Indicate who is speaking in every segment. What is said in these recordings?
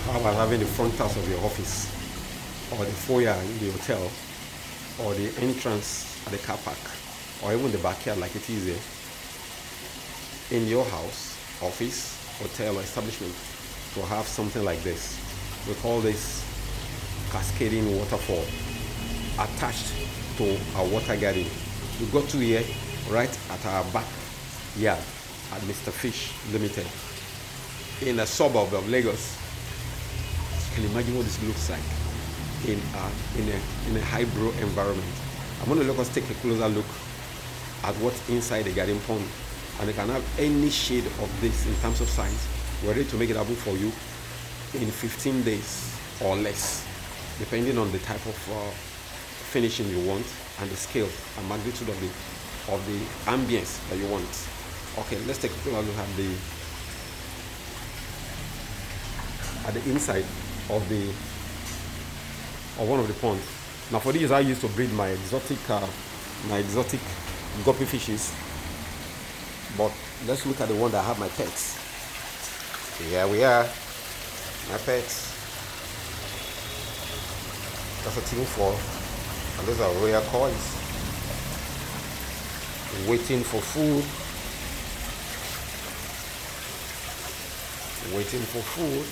Speaker 1: How about having the front house of your office, or the foyer in the hotel, or the entrance at the car park, or even the backyard like it is here, in your house, office, hotel, or establishment, to have something like this. We call this cascading waterfall attached to our water garden. We got to here right at our backyard at Mr. Fish Limited in a suburb of Lagos. You can imagine what this looks like in a highbrow environment. I'm going to let us take a closer look at what's inside the garden pond, and you can have any shade of this in terms of size. We're ready to make it happen for you in 15 days or less, depending on the type of finishing you want and the scale and magnitude of the ambience that you want. Okay, let's take a closer look at the inside of one of the ponds. Now, for these, I used to breed my exotic guppy fishes. But let's look at the one that have my pets. Here we are, my pets. That's a team 4, and those are royal KOIS. Waiting for food. Waiting for food.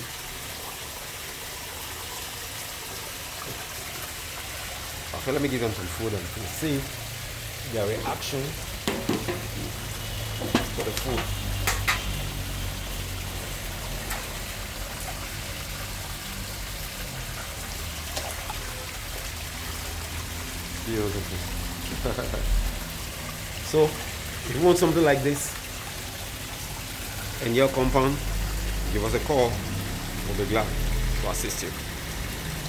Speaker 1: Okay, let me give them some food and you can see their reaction to the food. Beautiful. So, if you want something like this in your compound, give us a call. We'll be glad to assist you.